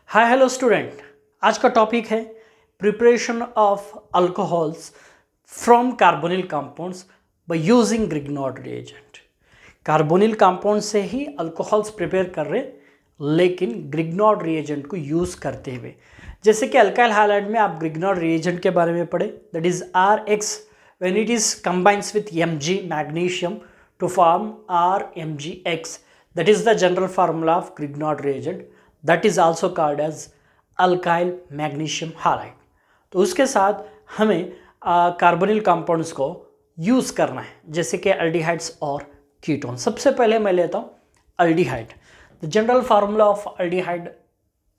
Hi hello student. आज का topic है preparation of alcohols from carbonyl compounds by using Grignard reagent. Carbonyl compound से ही alcohols prepare कर रहे, लेकिन ग्रिग्नॉर्ड रिएजेंट को यूज़ करते हुए। जैसे कि अल्काइल हाइलाइड में आप ग्रिग्नॉर्ड रिएजेंट के बारे में पढ़े, that is RX when it is combines with Mg magnesium to form RMgX. That is the general formula of Grignard reagent. That is also called as alkyl magnesium halide. तो उसके साथ हमें कार्बोनिल कंपाउंड्स को use करना है, जैसे कि aldehydes और कीटोन। सबसे पहले मैं लेता हूँ aldehyde. The general formula of aldehyde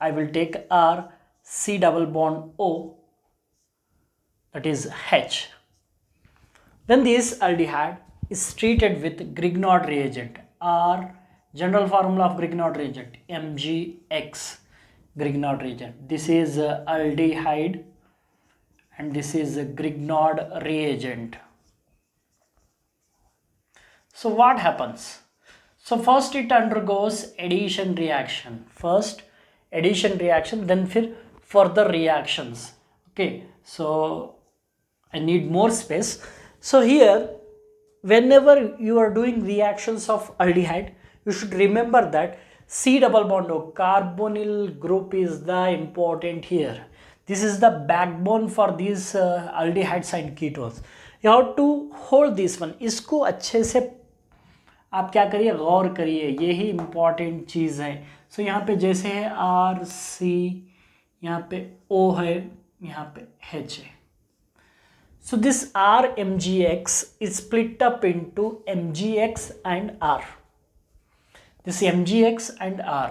I will take R C double bond O, that is H. When this aldehyde is treated with Grignard reagent, or general formula of Grignard reagent MgX Grignard reagent. This is aldehyde and this is Grignard reagent. So what happens? So first it undergoes addition reaction. First addition reaction, then further reactions. Okay, so I need more space. So here, whenever you are doing reactions of aldehyde, you should remember that C double bond O, carbonyl group is the important here. This is the backbone for these aldehydes and ketones. You have to hold this one. इसको अच्छे से आप क्या करिए, गौर करिए, यही important चीज़ है। सो यहाँ पे जैसे है RC, यहाँ पे O है, यहाँ पे H है। So this RMgX is split up into MgX and R. This MgX and R,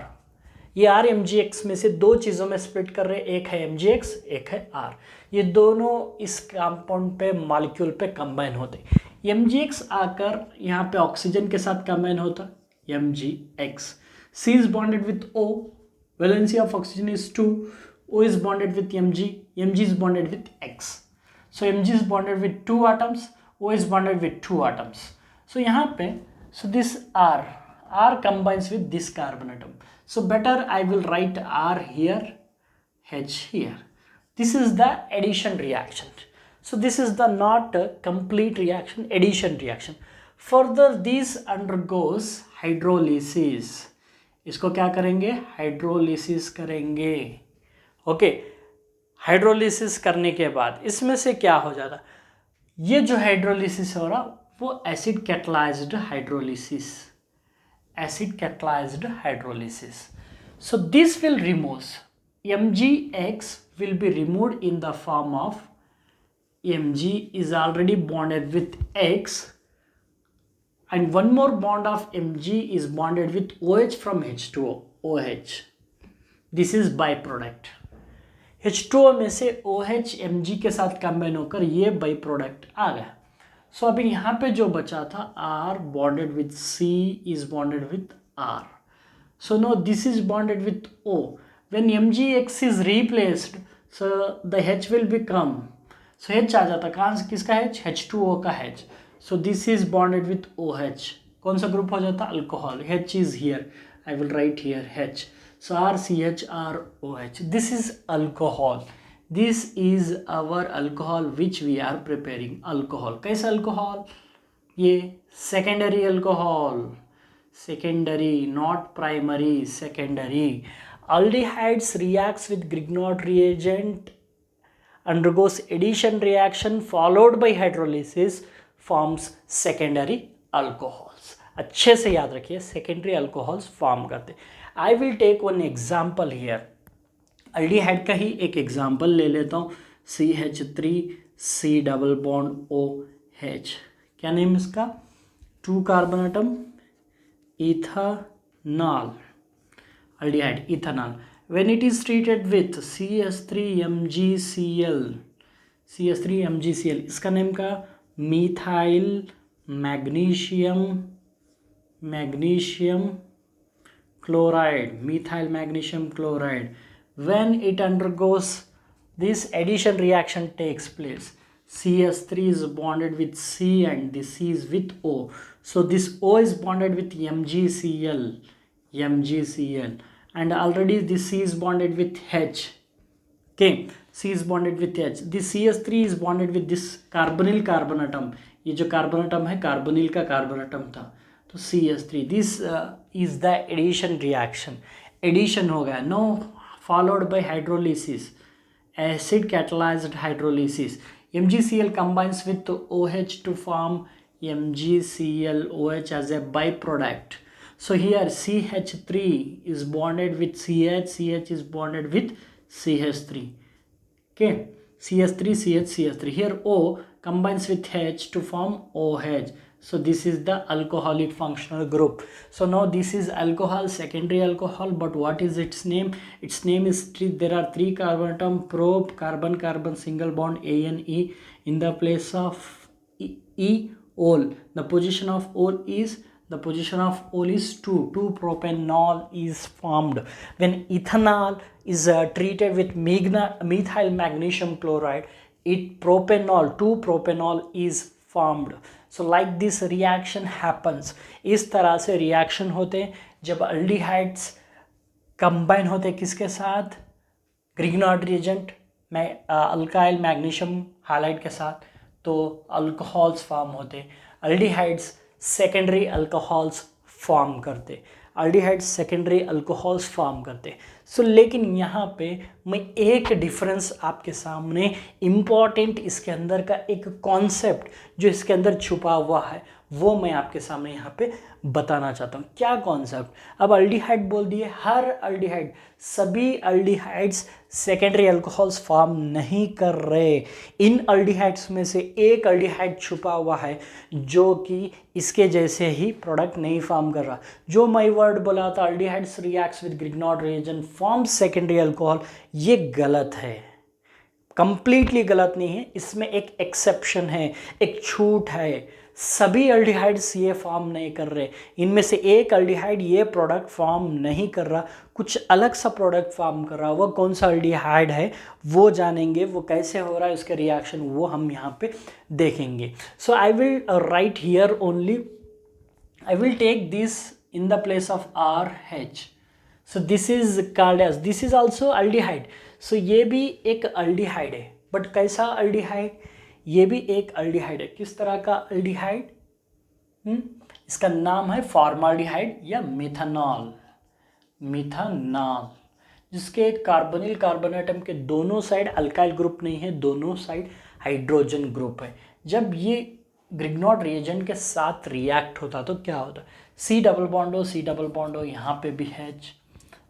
ये RMgX में से दो चीज़ों में स्प्लिट कर रहे हैं, एक है MgX, एक है R। ये दोनों इस कंपाउंड पे मॉलिक्यूल पे कंबाइन होते हैं। MgX आकर यहाँ पे ऑक्सीजन के साथ कंबाइन होता है, MgX। C is bonded with O, valency of oxygen is 2, O is bonded with Mg, Mg is bonded with X. So Mg is bonded with 2 atoms, O is bonded with 2 atoms. So यहाँ पे, so this R combines with this carbon atom. So better I will write R here, H here. This is the addition reaction. So this is the not complete reaction, addition reaction. Further this undergoes hydrolysis. इसको क्या करेंगे, hydrolysis करेंगे। Okay, hydrolysis करने के बाद इसमें से क्या हो जाता, ये जो हाइड्रोलिसिस हो रहा वो acid catalysed hydrolysis, acid catalysed hydrolysis. So this will remove, MgX will be removed in the form of Mg is already bonded with X, and one more bond of Mg is bonded with OH from H2O, OH. This is byproduct. H2O में से OH Mg के साथ combine होकर ये by product आ गया। सो अभी यहाँ पे जो बचा था R bonded with C is bonded with R. So no this is bonded with O. When MgX is replaced, so the H will become, so H आ जाता, कहाँ से, किसका H, H2O का H. So this is bonded with OH, कौन सा group हो जाता, alcohol. H is here, I will write here H. So RCHROH, this is alcohol. This is our alcohol which we are preparing. Alcohol, कैसा alcohol, ये secondary alcohol, secondary, not primary, secondary. Aldehydes reacts with Grignard reagent, undergoes addition reaction followed by hydrolysis, forms secondary alcohols. अच्छे से याद रखिए, secondary alcohols form करते। I will take one example here. Aldehyde का ही एक example ले लेता हूँ, CH3C डबल बॉन्ड OH। क्या नेम इसका, 2 carbon atom, ethanol, aldehyde ethanol. When it is treated with CH3MgCl, CH3MgCl, इसका नेम का methyl magnesium chloride, methyl magnesium chloride. When it undergoes this addition reaction takes place, CH3 is bonded with C and this C is with O. So this O is bonded with MgCl, and already this C is bonded with H. Okay, C is bonded with H. This CH3 is bonded with this carbonyl carbon atom. ये जो carbon atom है carbonyl का carbon atom था, तो CH3. This is the addition reaction. Addition हो गया. Now followed by hydrolysis, acid catalyzed hydrolysis. MgCl combines with OH to form MgClOH as a byproduct. So here CH3 is bonded with CH, CH is bonded with CH3. Okay, CH3, CH, CH3. Here O combines with H to form OH. So this is the alcoholic functional group. So now this is alcohol, secondary alcohol, but what is its name? Its name is, there are 3 carbon atom, prop, carbon carbon single bond ANE. In the place of E, ol. The position of ol is 2. 2-propanol is formed. When ethanol is treated with methyl magnesium chloride, it propanol, 2-propanol is formed. So like this reaction happens. इस तरह से reaction होते जब aldehydes combine होते किसके साथ? Grignard reagent में alkyl magnesium halide के साथ, तो alcohols form होते. Aldehydes secondary alcohols form करते. सो लेकिन यहाँ पे मैं एक डिफरेंस आपके सामने इम्पॉर्टेंट, इसके अंदर का एक कॉन्सेप्ट जो इसके अंदर छुपा हुआ है वो मैं आपके सामने यहाँ पे बताना चाहता हूँ. क्या कॉन्सेप्ट? अब अल्डिहाइड बोल दिए, हर अल्डिहाइड, सभी अल्डिहाइड्स सेकेंडरी अल्कोहल्स फॉर्म नहीं कर रहे. इन अल्डिहाइड्स में से एक अल्डिहाइड छुपा हुआ है जो कि इसके जैसे ही प्रोडक्ट नहीं फॉर्म कर रहा. जो मैं वर्ड बोला था aldehydes reacts with Grignard reagent form secondary alcohol, ये गलत है, कंप्लीटली गलत नहीं है. इसमें एक एक्सेप्शन है, एक छूट है. सभी अल्डिहाइड्स ये फॉर्म नहीं कर रहे. इनमें से एक अल्डिहाइड ये प्रोडक्ट फॉर्म नहीं कर रहा, कुछ अलग सा प्रोडक्ट फॉर्म कर रहा. वो कौन सा अल्डिहाइड है वो जानेंगे, वो कैसे हो रहा है उसके रिएक्शन वो हम यहाँ पे देखेंगे. So I will write here only, I will take this in the place of RH. So this is called as, this is also aldehyde. So ये भी एक अल्डिहाइड है, बट कैसा अल्डिहाइड? ये भी एक अल्डिहाइड है. किस तरह का अल्डिहाइड? इसका नाम है फॉर्माल्डिहाइड या मिथानॉल. मिथानॉल जिसके कार्बोनिल कार्बन एटम के दोनों साइड अल्काइल ग्रुप नहीं है, दोनों साइड हाइड्रोजन ग्रुप है. जब ये ग्रिग्नॉड रिएजेंट के साथ रिएक्ट होता तो क्या होता? C डबल बॉन्ड हो, यहाँ पे भी H,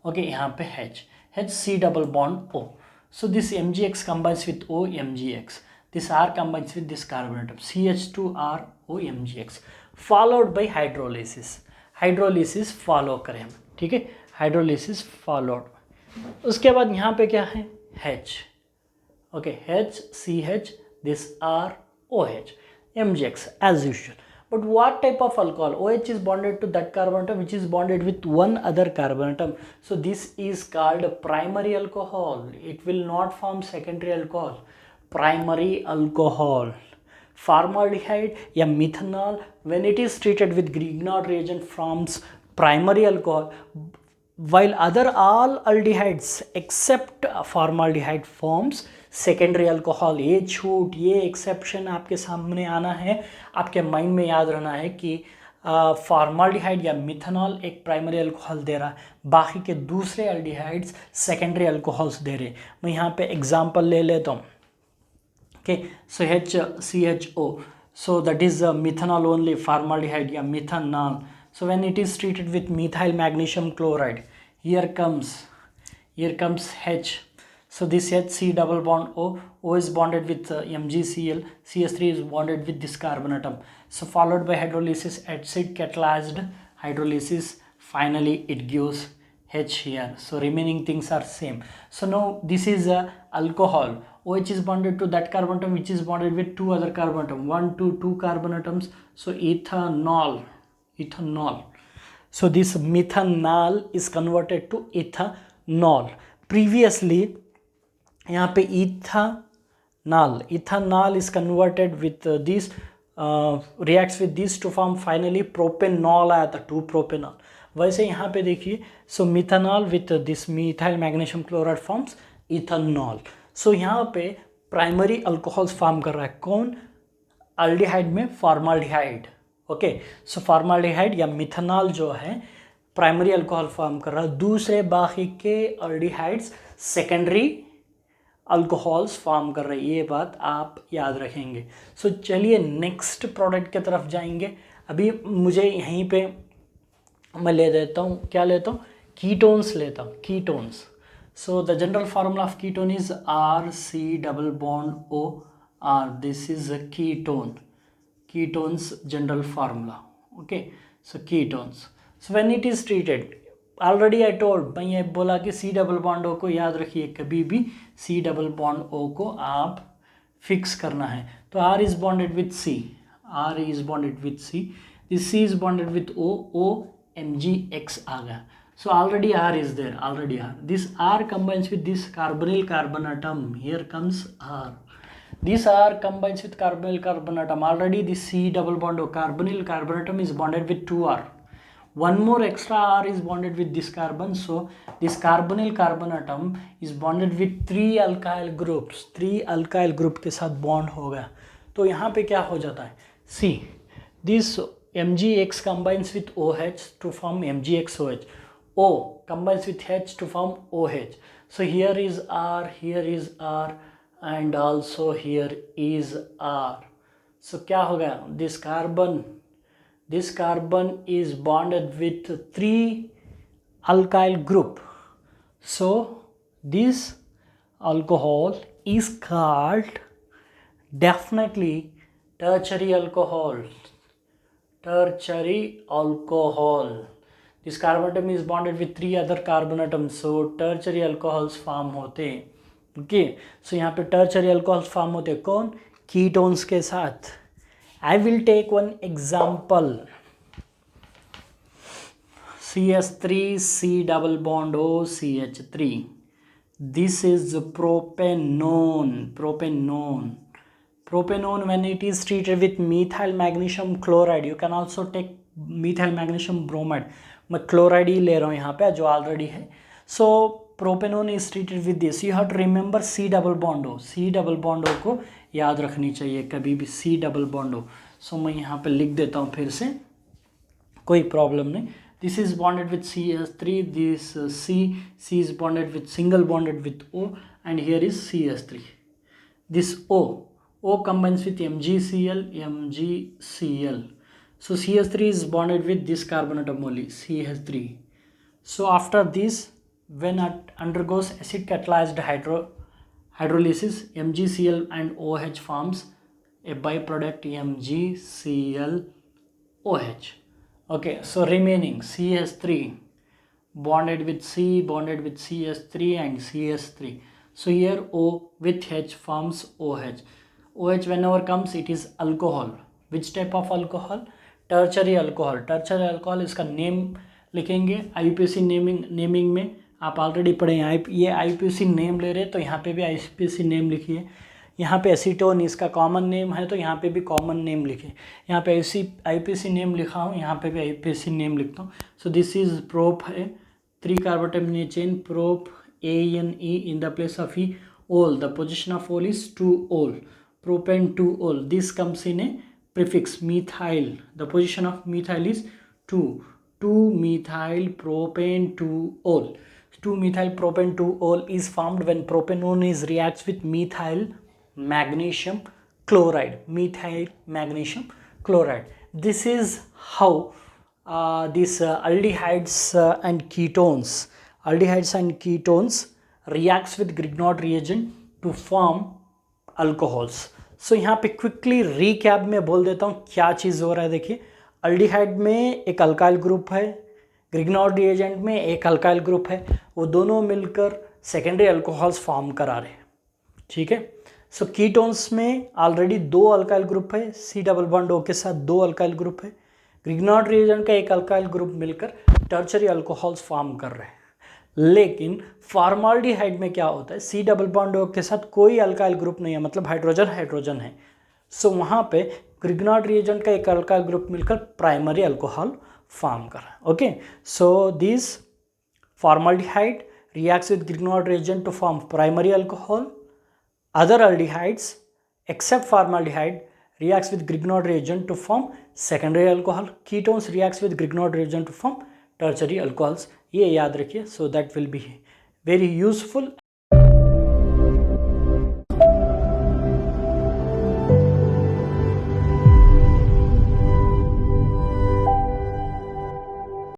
ओके, यहाँ पे H, C double bond O. So this MgX combines with O, MgX. This R combines with this carbon atom, CH2R O MgX, followed by hydrolysis. Hydrolysis follow करें हम, ठीक है, हाइड्रोलिसिस फॉलोड. उसके बाद यहाँ पे क्या है? H, okay, H, CH, this R, OH, MgX as usual. But what type of alcohol? OH is bonded to that carbon atom which is bonded with one other carbon atom. So this is called primary alcohol. It will not form secondary alcohol. Primary alcohol. Formaldehyde या methanol, when it is treated with Grignard reagent, forms primary alcohol, while other all aldehydes except formaldehyde forms secondary alcohol. ये छूट, ये exception आपके सामने आना है, आपके mind में याद रहना है कि फॉर्माल्डिहाइड या मिथानॉल एक प्राइमरी अल्कोहल दे रहा है, बाकी के दूसरे अल्डिहाइड्स सेकेंडरी अल्कोहल्स दे रहे. मैं यहाँ पे एग्जांपल ले लेता हूँ. Okay, so HCHO, so that is methanol only, formaldehyde या methanol. So when it is treated with methyl magnesium chloride, here comes H. So this HC double bond O is bonded with MgCl, CH3 is bonded with this carbon atom. So followed by hydrolysis, acid catalyzed hydrolysis, finally it gives H here. So remaining things are same. So now this is alcohol. OH is bonded to that carbon atom which is bonded with two other carbon atom, 1, 2, 2 carbon atoms. So ethanol. So this methanol is converted to ethanol. Previously यहाँ पे ethanol is converted with this reacts with this to form finally propanol आया था, 2-propanol. वैसे यहाँ पे देखिए, so methanol with this methyl magnesium chloride forms ethanol. So यहाँ पे प्राइमरी अल्कोहल्स फॉर्म कर रहा है कौन, अल्डिहाइड में फॉर्माल्डिहाइड। ओके, सो फॉर्माल्डिहाइड या मिथेनॉल जो है प्राइमरी अल्कोहल फॉर्म कर रहा है, दूसरे बाकी के अल्डिहाइड्स सेकेंडरी अल्कोहल्स फॉर्म कर रहे हैं। ये बात आप याद रखेंगे। सो चलिए नेक्स्ट प्रोडक्ट की तरफ जाएंगे। अभी मुझे यहीं पे मैं ले लेता हूँ, क्या लेता हूँ, कीटोन्स लेता हूँ, ketones. So the general formula of ketone is R C double bond O R, this is a ketone, ketones general formula. Okay, so ketones, so when it is treated, already I told, मैं ये बोला कि C double bond O को याद रखिए, कभी भी C double bond O को आप फिक्स करना है। तो R is bonded with C, R is bonded with C, this C is bonded with O, O MgX आ गया। So already R is there, already R, this R combines with this carbonyl carbon atom, here comes R. This R combines with carbonyl carbon atom. Already this C double bond O, carbonyl carbon atom is bonded with 2R. One more extra R is bonded with this carbon. So this carbonyl carbon atom is bonded with 3 alkyl groups. 3 alkyl group के साथ bond हो गया। तो यहाँ पे क्या हो जाता है, C, this MgX combines with OH to form MgXOH. O combines with H to form OH. So here is R, here is R, and also here is R. So क्या हो गया, this carbon is bonded with 3 alkyl group. So this alcohol is called definitely tertiary alcohol. This carbon atom is bonded with 3 other carbon atoms, so tertiary alcohols form होते हैं। Okay, सो यहाँ पे tertiary alcohols form होते हैं कौन, ketones के साथ। I will take one example, CH3 C double bond O CH3, this is propanone when it is treated with methyl magnesium chloride, you can also take methyl magnesium bromide, मैं chloride ही ले रहा हूँ यहाँ पे जो ऑलरेडी है। So propanone is treated with this, you have to remember C double bond O, C double bond O को याद रखनी चाहिए कभी भी, C double bond O। So मैं यहाँ पे लिख देता हूँ फिर से, कोई प्रॉब्लम नहीं। This is bonded with CH3, this C is bonded with single bonded with O, and here is CH3, this O combines with MgCl, so CH3 is bonded with this carbon atom only, CH3. So after this, when it undergoes acid catalyzed hydrolysis, MgCl and OH forms a byproduct MgClOH. Okay, so remaining CH3 bonded with C, bonded with CH3 and CH3. So here O with H forms OH. OH whenever comes, it is alcohol. Which type of alcohol? Tertiary alcohol. Tertiary alcohol, इसका name लिखेंगे IUPAC naming में, आप already पढ़े हैं। ये IUPAC name ले रहे तो यहाँ पे भी IUPAC नेम लिखिए। यहाँ पे एसीटोन इसका कॉमन नेम है तो यहाँ पे भी कॉमन नेम लिखिए। यहाँ पे IUPAC नेम लिखा हूँ, यहाँ पे भी IUPAC नेम लिखता हूँ। सो दिस इज प्रोप है, 3 carbon atom chain, prop ANE in the place of E, ol, the position of ol is 2-ol, propane 2-ol, this comes in a prefix methyl, the position of methyl is 2-methyl propane 2-ol. 2-methyl propane 2-ol is formed when propanone is reacts with methyl magnesium chloride, this is how these aldehydes and ketones reacts with Grignard reagent to form alcohols. सो यहाँ पे quickly recap में बोल देता हूँ क्या चीज़ हो रहा है। देखिए, अल्डिहाइड में एक अल्काइल ग्रुप है, ग्रिग्नॉर्ड रिएजेंट में एक अल्काइल ग्रुप है, वो दोनों मिलकर सेकेंडरी अल्कोहल्स फॉर्म करा रहे हैं। ठीक है, सो कीटोन्स में ऑलरेडी 2 अल्काइल ग्रुप है, C डबल बॉन्ड O के साथ 2 अल्काइल ग्रुप है, ग्रिग्नॉर्ड रिएजेंट का एक अल्काइल ग्रुप मिलकर टर्चरी अल्कोहल्स फॉर्म कर रहे हैं। लेकिन फॉर्माल्डिहाइड में क्या होता है, C डबल बॉन्ड O के साथ कोई अल्काइल ग्रुप नहीं है, मतलब हाइड्रोजन है। सो वहाँ पे ग्रिग्नॉर्ड रिएजेंट का एक अल्काइल ग्रुप मिलकर प्राइमरी अल्कोहल फॉर्म कर रहा है। Okay, so this formaldehyde reacts with Grignard reagent to form primary alcohol. Other aldehydes except formaldehyde reacts with Grignard reagent to form secondary alcohol. Ketones reacts with Grignard reagent to form tertiary alcohols. ये याद रखिए, so that will be very useful